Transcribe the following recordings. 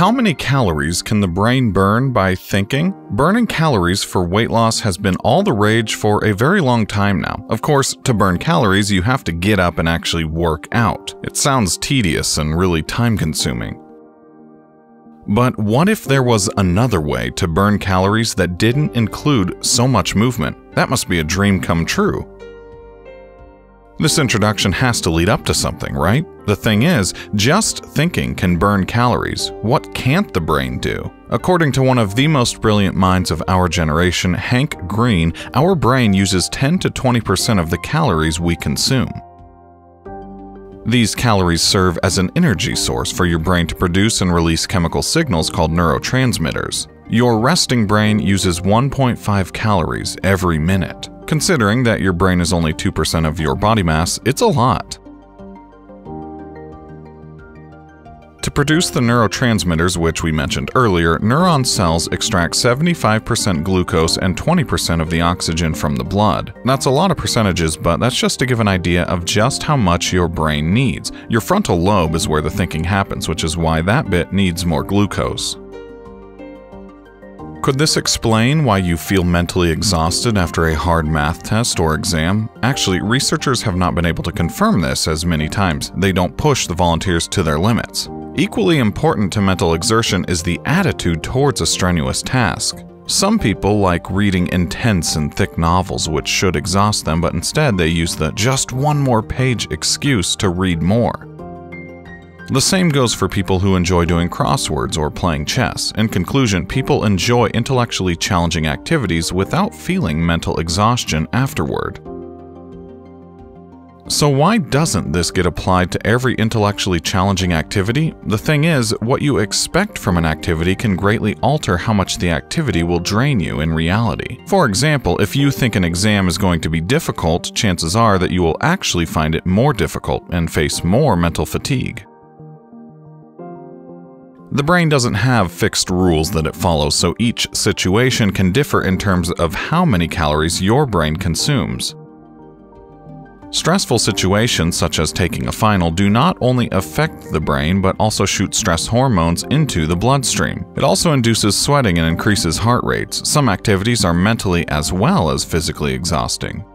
How many calories can the brain burn by thinking? Burning calories for weight loss has been all the rage for a very long time now. Of course, to burn calories, you have to get up and actually work out. It sounds tedious and really time-consuming. But what if there was another way to burn calories that didn't include so much movement? That must be a dream come true. This introduction has to lead up to something, right? The thing is, just thinking can burn calories. What can't the brain do? According to one of the most brilliant minds of our generation, Hank Green, our brain uses 10 to 20% of the calories we consume. These calories serve as an energy source for your brain to produce and release chemical signals called neurotransmitters. Your resting brain uses 1.5 calories every minute. Considering that your brain is only 2% of your body mass, it's a lot. To produce the neurotransmitters which we mentioned earlier, neuron cells extract 75% glucose and 20% of the oxygen from the blood. That's a lot of percentages, but that's just to give an idea of just how much your brain needs. Your frontal lobe is where the thinking happens, which is why that bit needs more glucose. Could this explain why you feel mentally exhausted after a hard math test or exam? Actually, researchers have not been able to confirm this as many times. They don't push the volunteers to their limits. Equally important to mental exertion is the attitude towards a strenuous task. Some people like reading intense and thick novels which should exhaust them, but instead they use the just one more page excuse to read more. The same goes for people who enjoy doing crosswords or playing chess. In conclusion, people enjoy intellectually challenging activities without feeling mental exhaustion afterward. So why doesn't this get applied to every intellectually challenging activity? The thing is, what you expect from an activity can greatly alter how much the activity will drain you in reality. For example, if you think an exam is going to be difficult, chances are that you will actually find it more difficult and face more mental fatigue. The brain doesn't have fixed rules that it follows, so each situation can differ in terms of how many calories your brain consumes. Stressful situations, such as taking a final, do not only affect the brain, but also shoot stress hormones into the bloodstream. It also induces sweating and increases heart rates. Some activities are mentally as well as physically exhausting.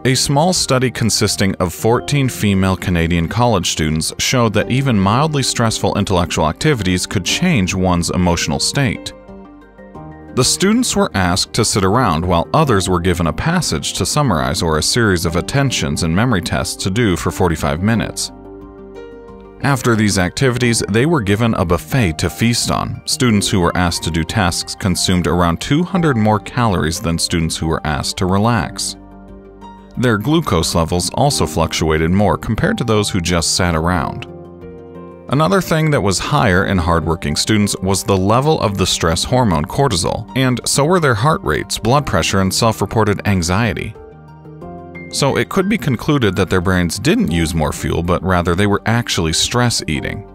A small study consisting of 14 female Canadian college students showed that even mildly stressful intellectual activities could change one's emotional state. The students were asked to sit around while others were given a passage to summarize or a series of attentions and memory tests to do for 45 minutes. After these activities, they were given a buffet to feast on. Students who were asked to do tasks consumed around 200 more calories than students who were asked to relax. Their glucose levels also fluctuated more compared to those who just sat around. Another thing that was higher in hardworking students was the level of the stress hormone cortisol, and so were their heart rates, blood pressure, and self-reported anxiety. So it could be concluded that their brains didn't use more fuel, but rather they were actually stress eating.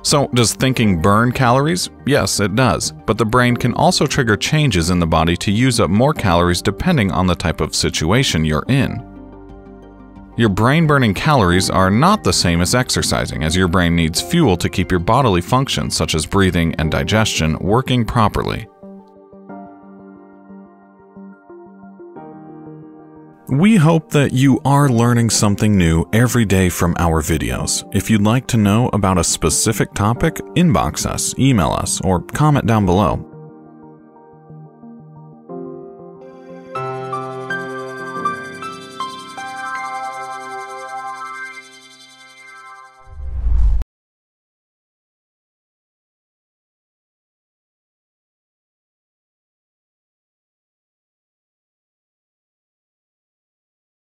So, does thinking burn calories? Yes, it does, but the brain can also trigger changes in the body to use up more calories depending on the type of situation you're in. Your brain burning calories are not the same as exercising, as your brain needs fuel to keep your bodily functions such as breathing and digestion working properly. We hope that you are learning something new every day from our videos. If you'd like to know about a specific topic, inbox us, email us, or comment down below.